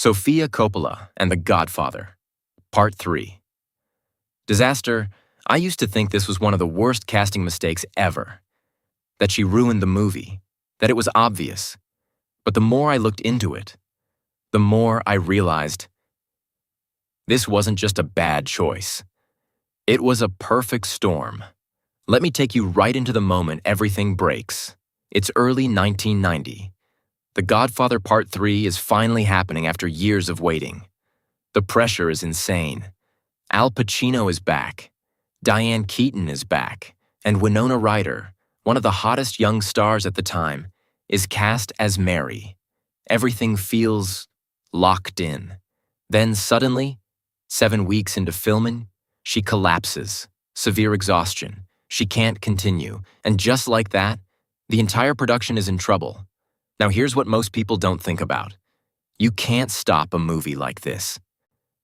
Sofia Coppola and the Godfather, Part 3. Disaster. I used to think this was one of the worst casting mistakes ever. That she ruined the movie, that it was obvious. But the more I looked into it, the more I realized this wasn't just a bad choice. It was a perfect storm. Let me take you right into the moment everything breaks. It's early 1990. The Godfather Part 3 is finally happening after years of waiting. The pressure is insane. Al Pacino is back. Diane Keaton is back. And Winona Ryder, one of the hottest young stars at the time, is cast as Mary. Everything feels locked in. Then suddenly, 7 weeks into filming, she collapses. Severe exhaustion. She can't continue. And just like that, the entire production is in trouble. Now here's what most people don't think about. You can't stop a movie like this.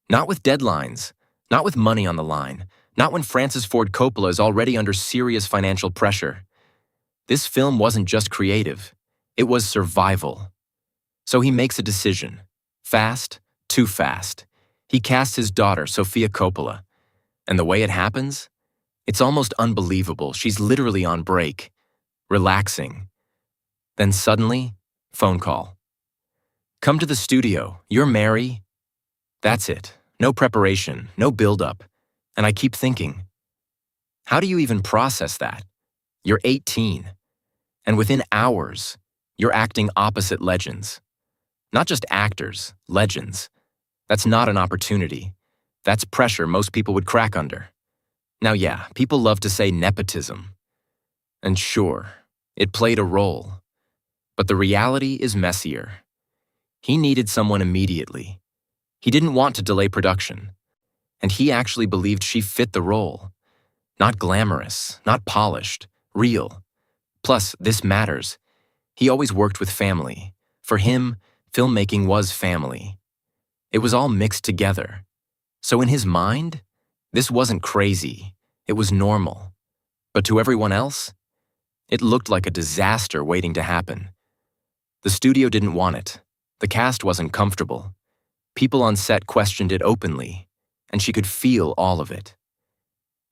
Not with deadlines, not with money on the line, not when Francis Ford Coppola is already under serious financial pressure. This film wasn't just creative, it was survival. So he makes a decision. Fast, too fast. He casts his daughter, Sofia Coppola. And the way it happens? It's almost unbelievable. She's literally on break, relaxing. Then suddenly, phone call. Come to the studio, you're Mary. That's it. No preparation, no build-up. And I keep thinking, how do you even process that? You're 18. And within hours, you're acting opposite legends. Not just actors, legends. That's not an opportunity. That's pressure most people would crack under. Now yeah, people love to say nepotism. And sure, it played a role. But the reality is messier. He needed someone immediately. He didn't want to delay production. And he actually believed she fit the role. Not glamorous, not polished, real. Plus, this matters. He always worked with family. For him, filmmaking was family. It was all mixed together. So in his mind, this wasn't crazy. It was normal. But to everyone else, it looked like a disaster waiting to happen. The studio didn't want it. The cast wasn't comfortable. People on set questioned it openly, and she could feel all of it.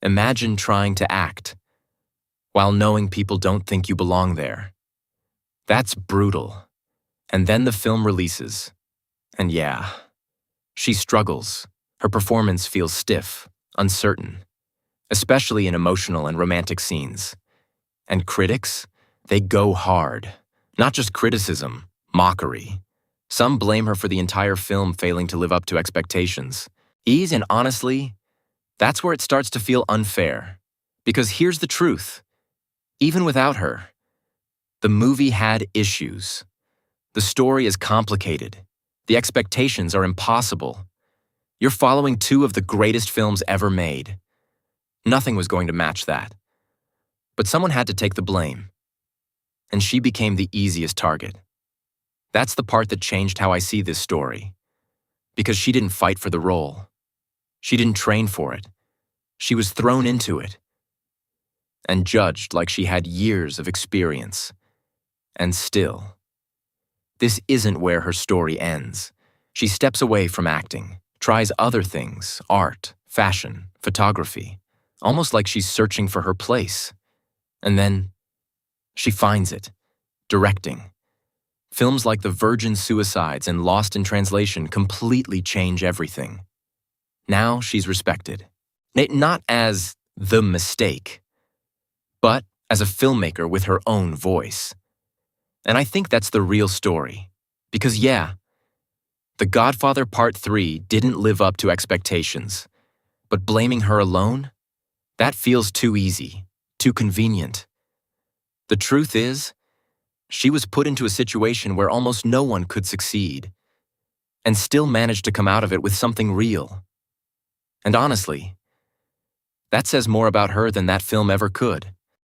Imagine trying to act while knowing people don't think you belong there. That's brutal. And then the film releases. And yeah, she struggles. Her performance feels stiff, uncertain, especially in emotional and romantic scenes. And critics, they go hard. Not just criticism, mockery. Some blame her for the entire film failing to live up to expectations. And honestly, that's where it starts to feel unfair. Because here's the truth. Even without her, the movie had issues. The story is complicated. The expectations are impossible. You're following two of the greatest films ever made. Nothing was going to match that. But someone had to take the blame. And she became the easiest target. That's the part that changed how I see this story. Because she didn't fight for the role. She didn't train for it. She was thrown into it. And judged like she had years of experience. And still, this isn't where her story ends. She steps away from acting, tries other things, art, fashion, photography, almost like she's searching for her place. And then, she finds it, directing. Films like The Virgin Suicides and Lost in Translation completely change everything. Now she's respected. Not as the mistake, but as a filmmaker with her own voice. And I think that's the real story. Because yeah, The Godfather Part 3 didn't live up to expectations. But blaming her alone? That feels too easy, too convenient. The truth is, she was put into a situation where almost no one could succeed, and still managed to come out of it with something real. And honestly, that says more about her than that film ever could.